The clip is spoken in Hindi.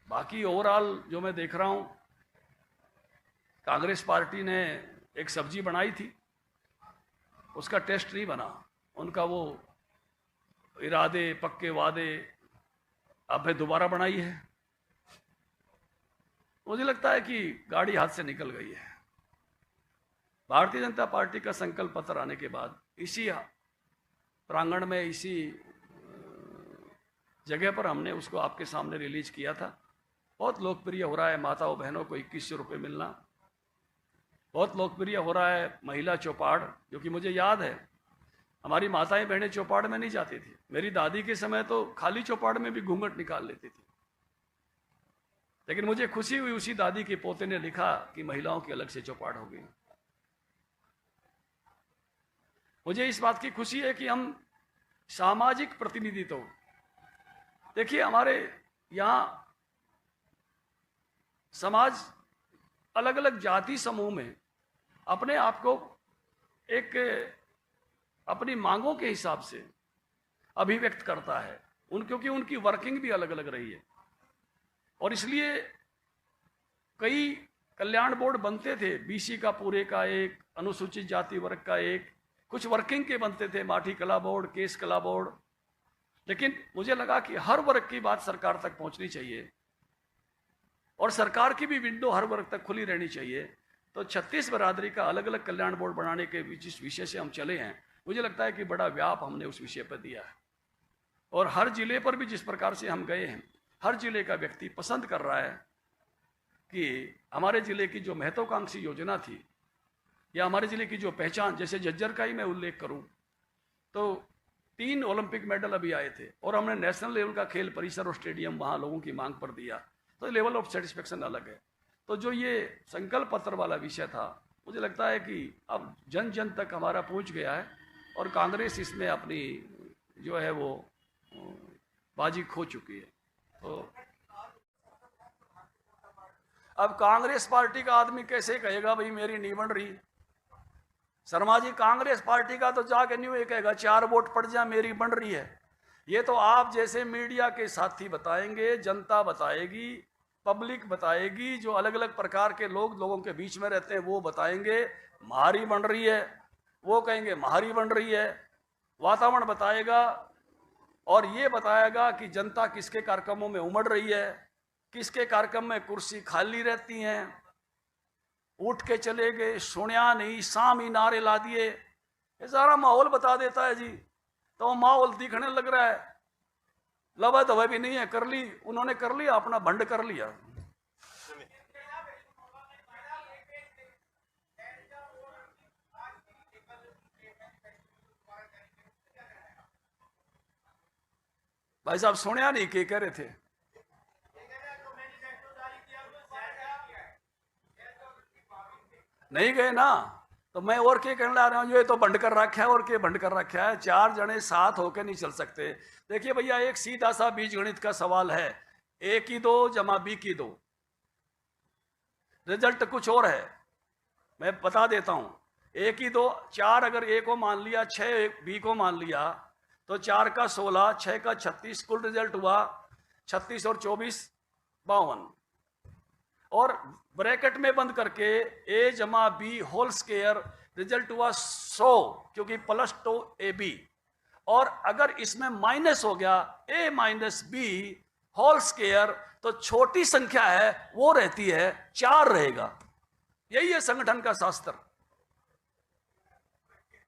बाकी ओवरऑल जो मैं देख रहा हूं, कांग्रेस पार्टी ने एक सब्जी बनाई थी, उसका टेस्ट नहीं बना। उनका वो इरादे पक्के वादे अब दोबारा बनाई है। मुझे लगता है कि गाड़ी हाथ से निकल गई है। भारतीय जनता पार्टी का संकल्प पत्र आने के बाद इसी प्रांगण में, इसी जगह पर हमने उसको आपके सामने रिलीज किया था। बहुत लोकप्रिय हो रहा है माताओं बहनों को 2100 रुपये मिलना। बहुत लोकप्रिय हो रहा है महिला चौपाड़, जो कि मुझे याद है हमारी माताएं बहनें चौपाड़ में नहीं जाती थी। मेरी दादी के समय तो खाली चौपाड़ में भी घूंघट निकाल लेती थी। लेकिन मुझे खुशी हुई, उसी दादी के पोते ने लिखा कि महिलाओं की अलग से चौपाड़ हो गई। मुझे इस बात की खुशी है कि हम सामाजिक प्रतिनिधित्व, देखिए हमारे यहाँ समाज अलग अलग जाति समूह में अपने आप को एक अपनी मांगों के हिसाब से अभिव्यक्त करता है, क्योंकि उनकी वर्किंग भी अलग अलग रही है। और इसलिए कई कल्याण बोर्ड बनते थे, बीसी का पूरे का एक, अनुसूचित जाति वर्ग का एक, कुछ वर्किंग के बनते थे, माठी कला बोर्ड, केस कला बोर्ड। लेकिन मुझे लगा कि हर वर्ग की बात सरकार तक पहुंचनी चाहिए और सरकार की भी विंडो हर वर्ग तक खुली रहनी चाहिए। तो 36 बरादरी का अलग अलग कल्याण बोर्ड बनाने के जिस विषय से हम चले हैं, मुझे लगता है कि बड़ा व्याप हमने उस विषय पर दिया है। और हर जिले पर भी जिस प्रकार से हम गए हैं, हर जिले का व्यक्ति पसंद कर रहा है कि हमारे जिले की जो महत्वाकांक्षी योजना थी या हमारे जिले की जो पहचान, जैसे झज्जर का ही मैं उल्लेख करूं तो 3 ओलंपिक मेडल अभी आए थे और हमने नेशनल लेवल का खेल परिसर और स्टेडियम वहां लोगों की मांग पर दिया, तो लेवल ऑफ सेटिस्फेक्शन अलग है। तो जो ये संकल्प पत्र वाला विषय था, मुझे लगता है कि अब जन जन तक हमारा पहुंच गया है और कांग्रेस इसमें अपनी जो है वो बाजी खो चुकी है। तो अब कांग्रेस पार्टी का आदमी कैसे कहेगा भाई मेरी नहीं बन रही? शर्मा जी, कांग्रेस पार्टी का तो जाके नहीं कहेगा 4 वोट पड़ जाए मेरी बन रही है। ये तो आप जैसे मीडिया के साथी बताएंगे, जनता बताएगी, पब्लिक बताएगी, जो अलग अलग प्रकार के लोगों के बीच में रहते हैं वो बताएंगे महारी बन रही है, वो कहेंगे महारी बन रही है। वातावरण बताएगा और ये बताएगा कि जनता किसके कार्यक्रमों में उमड़ रही है, किसके कार्यक्रम में कुर्सी खाली रहती हैं, उठ के चले गए, सुनिया नहीं, शाम ही नारे ला दिए, ये सारा माहौल बता देता है जी। तो माहौल दिखने लग रहा है, लवा दवा भी नहीं है, कर ली उन्होंने, कर लिया अपना भंड कर लिया। भाई साहब सुनिया नहीं क्या कह रहे थे? नहीं गए ना, तो मैं और क्या कहने ला रहा हूँ, ये तो बंद कर रखा है और क्या बंद कर रखा है। 4 जने साथ होकर नहीं चल सकते। देखिए भैया, एक सीधा सा बीज गणित का सवाल है, A की 2 जमा B की 2, रिजल्ट कुछ और है। मैं बता देता हूं, A की 2, 4 अगर A को मान लिया, 6 B को मान लिया, तो 4 का 16, 6 का 36, कुल रिजल्ट हुआ 36 और 24 52। और ब्रैकेट में बंद करके A जमा B होल स्क्वायर, रिजल्ट हुआ 100, क्योंकि +2 AB। और अगर इसमें माइनस हो गया A minus B whole square, तो छोटी संख्या है वो रहती है 4 रहेगा। यही है संगठन का शास्त्र।